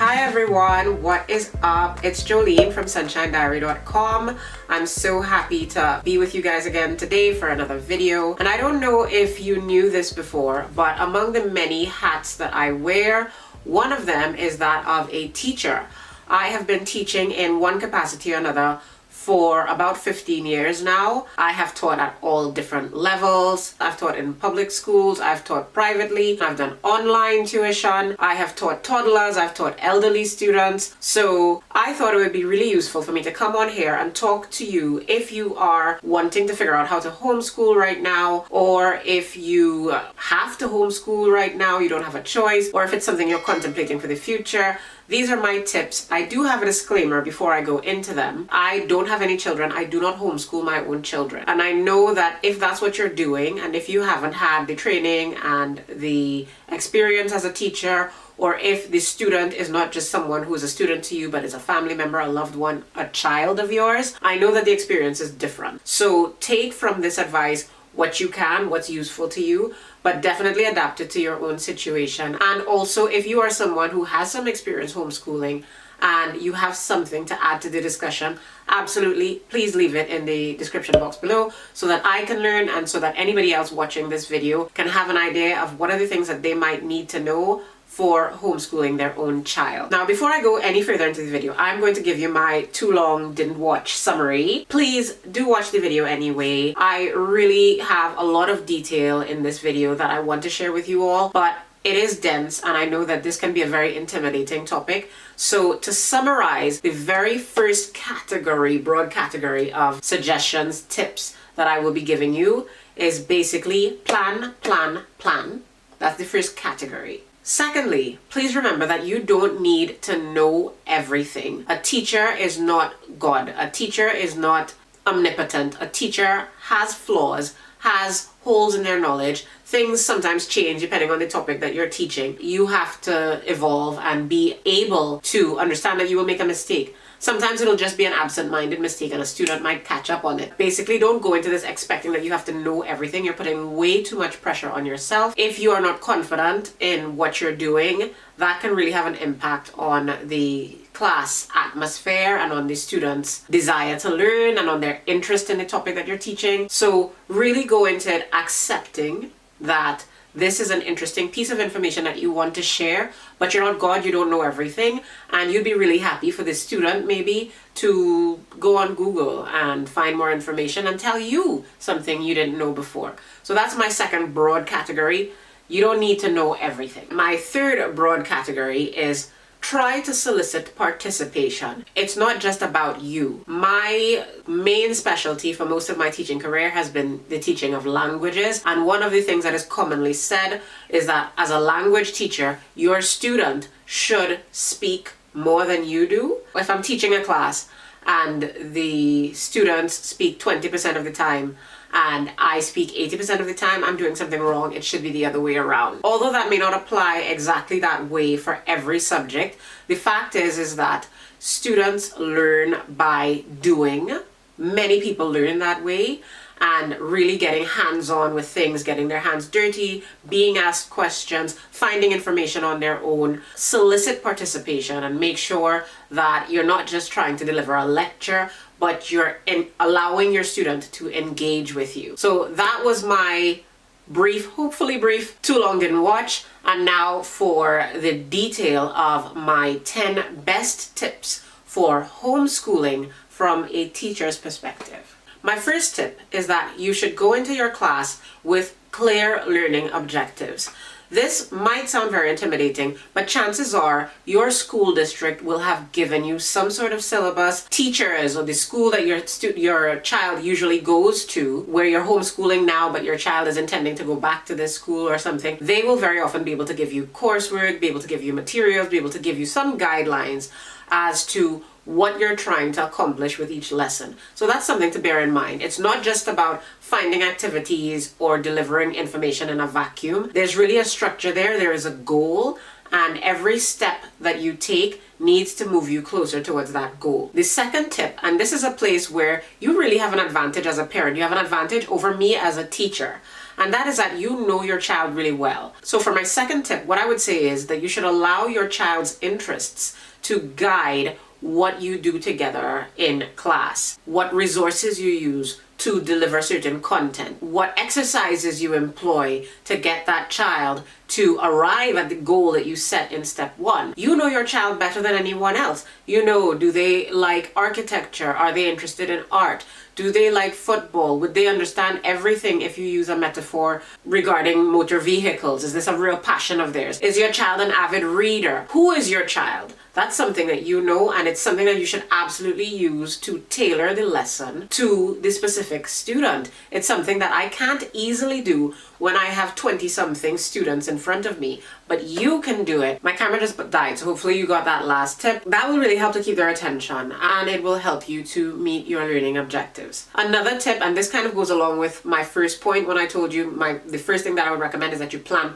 Hi everyone, what is up? It's Jolene from sunshinediary.com. I'm so happy to be with you guys again today for another video. And I don't know if you knew this before, but among the many hats that I wear, one of them is that of a teacher. I have been teaching in one capacity or another for about 15 years now. I have taught at all different levels. I've taught in public schools, I've taught privately, I've done online tuition, I have taught toddlers, I've taught elderly students. So I thought it would be really useful for me to come on here and talk to you if you are wanting to figure out how to homeschool right now, or if you have to homeschool right now, you don't have a choice, or if it's something you're contemplating for the future. These are my tips. I do have a disclaimer before I go into them. I don't have any children. I do not homeschool my own children. And I know that if that's what you're doing, and if you haven't had the training and the experience as a teacher, or if the student is not just someone who is a student to you, but is a family member, a loved one, a child of yours, I know that the experience is different. So take from this advice what you can, what's useful to you, but definitely adapt it to your own situation. And also, if you are someone who has some experience homeschooling and you have something to add to the discussion, absolutely, please leave it in the description box below so that I can learn and so that anybody else watching this video can have an idea of what are the things that they might need to know for homeschooling their own child. Now, before I go any further into the video, I'm going to give you my too long didn't watch summary. Please do watch the video anyway. I really have a lot of detail in this video that I want to share with you all, but it is dense and I know that this can be a very intimidating topic. So to summarize, the very first category, broad category of suggestions, tips that I will be giving you is basically plan, plan, plan. That's the first category. Secondly, please remember that you don't need to know everything. A teacher is not God. A teacher is not omnipotent. A teacher has flaws, has holes in their knowledge. Things sometimes change depending on the topic that you're teaching. You have to evolve and be able to understand that you will make a mistake. Sometimes it'll just be an absent-minded mistake and a student might catch up on it. Basically, don't go into this expecting that you have to know everything. You're putting way too much pressure on yourself. If you are not confident in what you're doing, that can really have an impact on the class atmosphere and on the students' desire to learn and on their interest in the topic that you're teaching. So really go into it accepting that this is an interesting piece of information that you want to share, but you're not God, you don't know everything, and you'd be really happy for the student maybe to go on Google and find more information and tell you something you didn't know before. So that's my second broad category. You don't need to know everything. My third broad category is try to solicit participation. It's not just about you. My main specialty for most of my teaching career has been the teaching of languages. And one of the things that is commonly said is that as a language teacher, your student should speak more than you do. If I'm teaching a class and the students speak 20% of the time, and I speak 80% of the time, I'm doing something wrong. It should be the other way around. Although that may not apply exactly that way for every subject, the fact is that students learn by doing. Many people learn that way, and really getting hands-on with things, getting their hands dirty, being asked questions, finding information on their own. Solicit participation and make sure that you're not just trying to deliver a lecture, but you're allowing your student to engage with you. So that was my brief, hopefully brief, too long didn't watch. And now for the detail of my 10 best tips for homeschooling from a teacher's perspective. My first tip is that you should go into your class with clear learning objectives. This might sound very intimidating, but chances are your school district will have given you some sort of syllabus. Teachers or the school that your child usually goes to, where you're homeschooling now but your child is intending to go back to this school or something, they will very often be able to give you coursework, be able to give you materials, be able to give you some guidelines as to what you're trying to accomplish with each lesson. So that's something to bear in mind. It's not just about finding activities or delivering information in a vacuum. There's really a structure there. There is a goal, and every step that you take needs to move you closer towards that goal. The second tip, and this is a place where you really have an advantage as a parent. You have an advantage over me as a teacher. and that is that you know your child really well. So for my second tip, what I would say is that you should allow your child's interests to guide what you do together in class, what resources you use to deliver certain content, what exercises you employ to get that child to arrive at the goal that you set in step one. You know your child better than anyone else. You know, do they like architecture? Are they interested in art? Do they like football? Would they understand everything if you use a metaphor regarding motor vehicles? Is this a real passion of theirs? Is your child an avid reader? Who is your child? That's something that you know, and it's something that you should absolutely use to tailor the lesson to the specific student. It's something that I can't easily do when I have 20-something students in front of me, but you can do it. My camera just died, so hopefully you got that last tip. That will really help to keep their attention, and it will help you to meet your learning objectives. Another tip, and this kind of goes along with my first point when I told you the first thing that I would recommend is that you plan.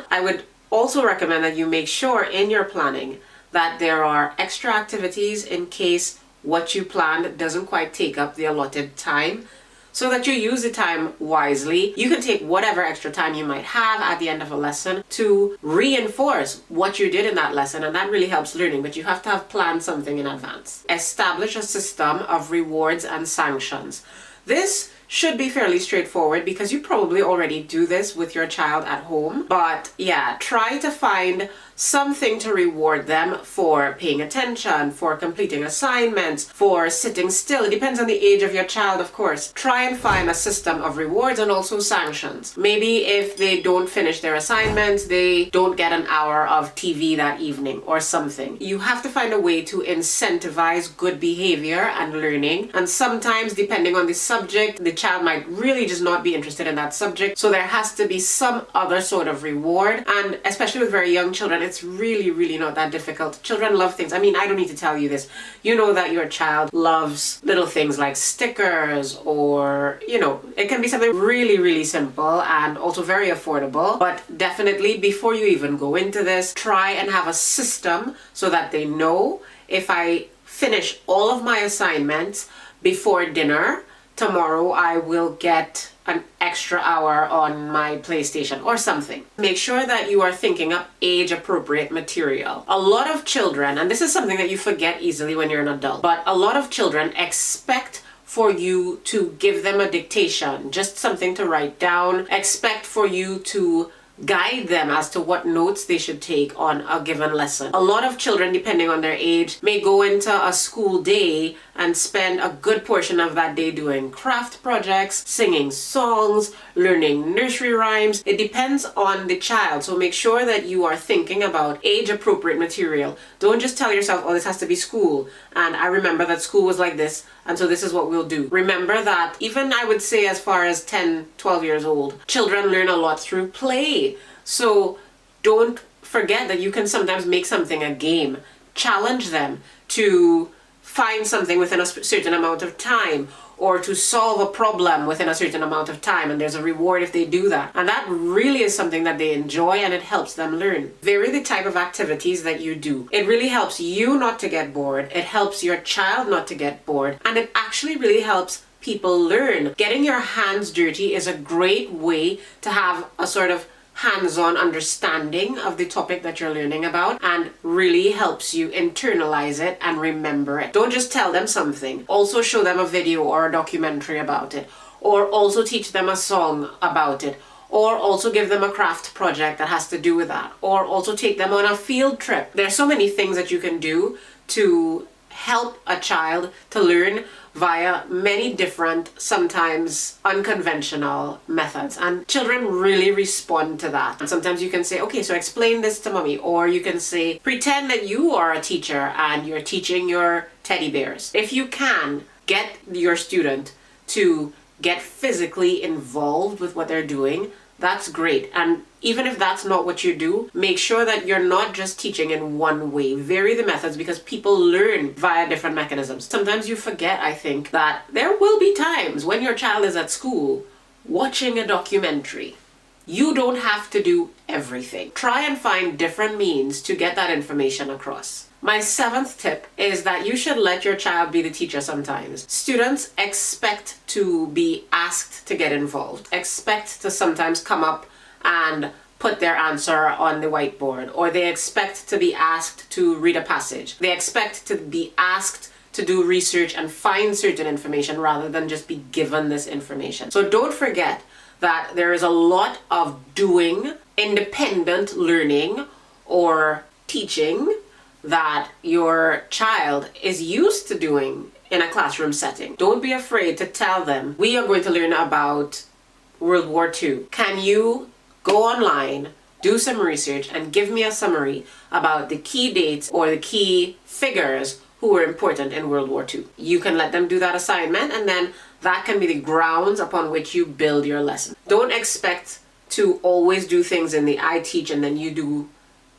I would also recommend that you make sure in your planning that there are extra activities in case what you planned doesn't quite take up the allotted time, so that you use the time wisely. You can take whatever extra time you might have at the end of a lesson to reinforce what you did in that lesson, and that really helps learning, but you have to have planned something in advance. Establish a system of rewards and sanctions. This should be fairly straightforward because you probably already do this with your child at home. But yeah, try to find something to reward them for paying attention, for completing assignments, for sitting still. It depends on the age of your child, of course. Try and find a system of rewards and also sanctions. Maybe if they don't finish their assignments, they don't get an hour of TV that evening or something. You have to find a way to incentivize good behavior and learning. And sometimes, depending on the subject, the child might really just not be interested in that subject. So there has to be some other sort of reward. And especially with very young children, it's really not that difficult. Children love things. I mean, I don't need to tell you this. You know that your child loves little things like stickers, or, you know, it can be something really simple and also very affordable. But definitely, before you even go into this, try and have a system so that they know, if I finish all of my assignments before dinner, tomorrow I will get an extra hour on my PlayStation or something. Make sure that you are thinking up age-appropriate material. A lot of children, and this is something that you forget easily when you're an adult, but a lot of children expect for you to give them a dictation, just something to write down, expect for you to guide them as to what notes they should take on a given lesson. A lot of children, depending on their age, may go into a school day and spend a good portion of that day doing craft projects, singing songs, learning nursery rhymes. It depends on the child, so make sure that you are thinking about age-appropriate material. Don't just tell yourself, oh, this has to be school, and I remember that school was like this, and so this is what we'll do. Remember that even, I would say, as far as 10, 12 years old, children learn a lot through play. So don't forget that you can sometimes make something a game. Challenge them to find something within a certain amount of time, or to solve a problem within a certain amount of time, and there's a reward if they do that. And that really is something that they enjoy, and it helps them learn. Vary the type of activities that you do. It really helps you not to get bored, it helps your child not to get bored, and it actually really helps people learn. Getting your hands dirty is a great way to have a sort of hands-on understanding of the topic that you're learning about, and really helps you internalize it and remember it. Don't just tell them something. Also show them a video or a documentary about it, or also teach them a song about it, or also give them a craft project that has to do with that, or also take them on a field trip. There's so many things that you can do to help a child to learn via many different, sometimes unconventional methods, and children really respond to that. And sometimes you can say, okay, so explain this to mommy, or you can say, pretend that you are a teacher and you're teaching your teddy bears. If you can get your student to get physically involved with what they're doing, that's great. And even if that's not what you do, make sure that you're not just teaching in one way. Vary the methods, because people learn via different mechanisms. Sometimes you forget, I think, that there will be times when your child is at school watching a documentary. You don't have to do everything. Try and find different means to get that information across. My 7th tip is that you should let your child be the teacher sometimes. Students expect to be asked to get involved, expect to sometimes come up and put their answer on the whiteboard, or they expect to be asked to read a passage. They expect to be asked to do research and find certain information rather than just be given this information. So don't forget that there is a lot of doing, independent learning, or teaching that your child is used to doing in a classroom setting. Don't be afraid to tell them, we are going to learn about World War II. Can you go online, do some research, and give me a summary about the key dates or the key figures who were important in World War II? You can let them do that assignment, and then that can be the grounds upon which you build your lesson. Don't expect to always do things in the I teach and then you do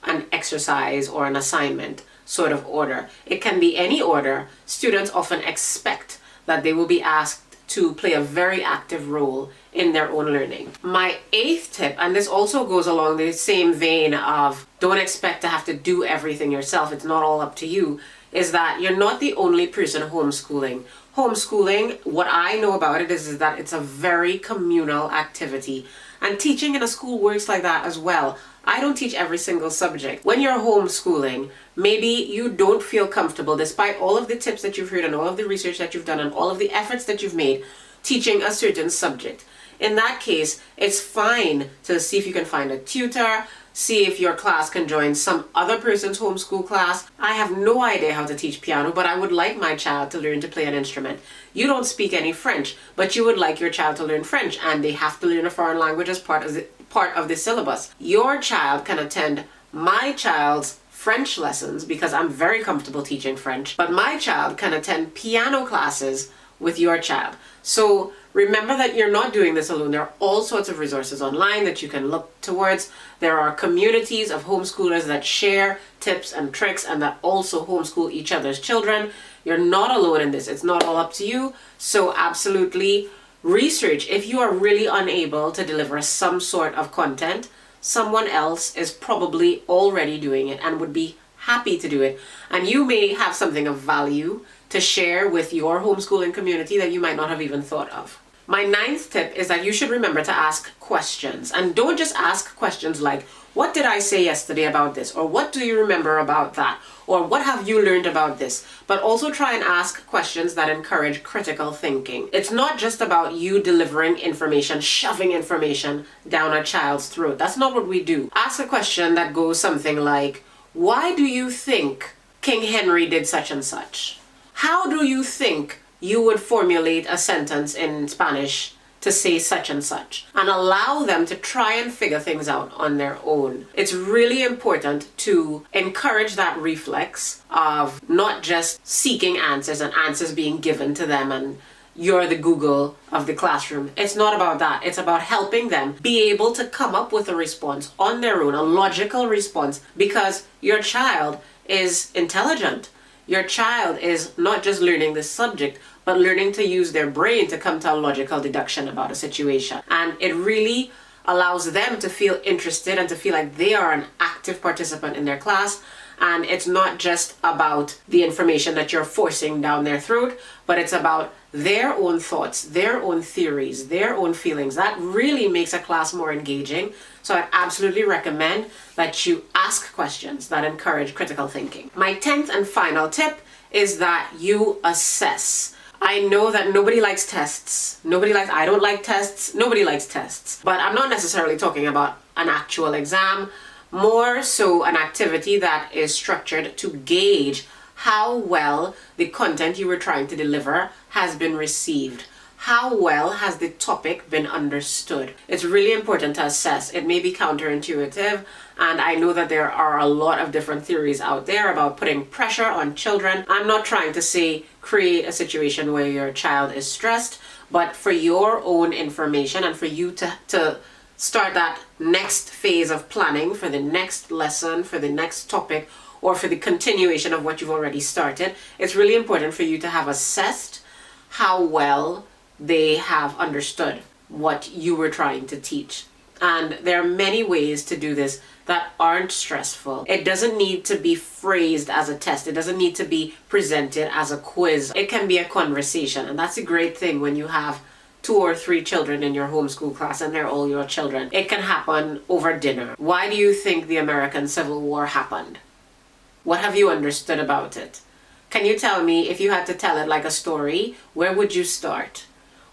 an exercise or an assignment sort of order. It can be any order. Students often expect that they will be asked to play a very active role in their own learning. My 8th tip, and this also goes along the same vein of don't expect to have to do everything yourself, it's not all up to you, is that you're not the only person homeschooling. Homeschooling, what I know about it is that it's a very communal activity. And teaching in a school works like that as well. I don't teach every single subject. When you're homeschooling, maybe you don't feel comfortable, despite all of the tips that you've heard and all of the research that you've done and all of the efforts that you've made, teaching a certain subject. In that case, it's fine to see if you can find a tutor, see if your class can join some other person's homeschool class. I have no idea how to teach piano, but I would like my child to learn to play an instrument. You don't speak any French, but you would like your child to learn French, and they have to learn a foreign language as part of the syllabus. Your child can attend my child's French lessons because I'm very comfortable teaching French, but my child can attend piano classes with your child. So remember that you're not doing this alone. There are all sorts of resources online that you can look towards. There are communities of homeschoolers that share tips and tricks and that also homeschool each other's children. You're not alone in this. It's not all up to you. So absolutely research. If you are really unable to deliver some sort of content, someone else is probably already doing it and would be happy to do it. And you may have something of value to share with your homeschooling community that you might not have even thought of. My 9th tip is that you should remember to ask questions. And don't just ask questions like, what did I say yesterday about this? Or what do you remember about that? Or what have you learned about this? But also try and ask questions that encourage critical thinking. It's not just about you delivering information, shoving information down a child's throat. That's not what we do. Ask a question that goes something like, why do you think King Henry did such and such? How do you think you would formulate a sentence in Spanish to say such and such? And allow them to try and figure things out on their own. It's really important to encourage that reflex of not just seeking answers and answers being given to them and you're the Google of the classroom. It's not about that. It's about helping them be able to come up with a response on their own, a logical response, because your child is intelligent. Your child is not just learning the subject, but learning to use their brain to come to a logical deduction about a situation. And it really allows them to feel interested and to feel like they are an active participant in their class. And it's not just about the information that you're forcing down their throat, but it's about their own thoughts, their own theories, their own feelings. That really makes a class more engaging. So I'd absolutely recommend that you ask questions that encourage critical thinking. My 10th and final tip is that you assess. I know that nobody likes tests. I don't like tests. Nobody likes tests. But I'm not necessarily talking about an actual exam, more so an activity that is structured to gauge how well the content you were trying to deliver has been received. How well has the topic been understood? It's really important to assess. It may be counterintuitive, and I know that there are a lot of different theories out there about putting pressure on children. I'm not trying to say create a situation where your child is stressed, but for your own information and for you to start that next phase of planning for the next lesson, for the next topic, or for the continuation of what you've already started, it's really important for you to have assessed how well they have understood what you were trying to teach. And there are many ways to do this that aren't stressful. It doesn't need to be phrased as a test. It doesn't need to be presented as a quiz. It can be a conversation. And that's a great thing when you have 2 or 3 children in your homeschool class and they're all your children. It can happen over dinner. Why do you think the American Civil War happened? What have you understood about it? Can you tell me, if you had to tell it like a story, where would you start?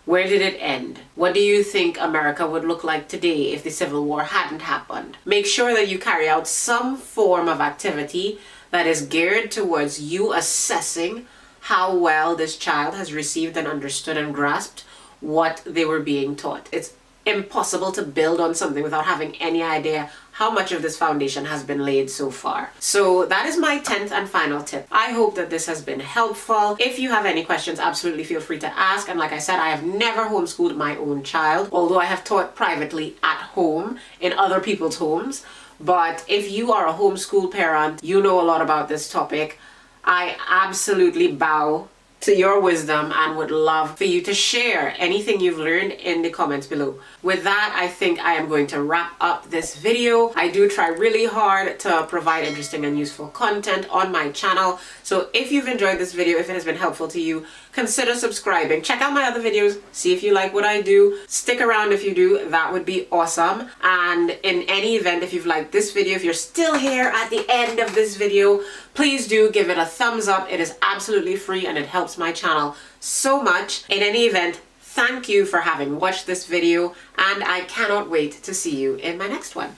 Where did it end? What do you think America would look like today if the Civil War hadn't happened? Make sure that you carry out some form of activity that is geared towards you assessing how well this child has received and understood and grasped what they were being taught. It's impossible to build on something without having any idea how much of this foundation has been laid so far. So that is my 10th and final tip. I hope that this has been helpful. If you have any questions, absolutely feel free to ask. And like I said, I have never homeschooled my own child, although I have taught privately at home in other people's homes. But if you are a homeschool parent, you know a lot about this topic. I absolutely bow to your wisdom and would love for you to share anything you've learned in the comments below. With that, I think I am going to wrap up this video. I do try really hard to provide interesting and useful content on my channel. So if you've enjoyed this video, if it has been helpful to you, consider subscribing. Check out my other videos, see if you like what I do. Stick around if you do, that would be awesome. And in any event, if you've liked this video, if you're still here at the end of this video, please do give it a thumbs up. It is absolutely free and it helps my channel so much. In any event, thank you for having watched this video and I cannot wait to see you in my next one.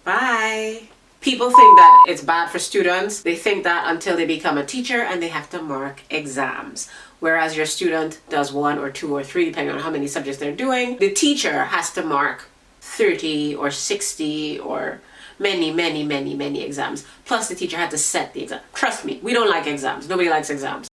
Bye. People think that it's bad for students. They think that until they become a teacher and they have to mark exams. Whereas your student does 1 or 2 or 3, depending on how many subjects they're doing. The teacher has to mark 30 or 60 or many exams. Plus the teacher had to set the exam. Trust me, we don't like exams. Nobody likes exams.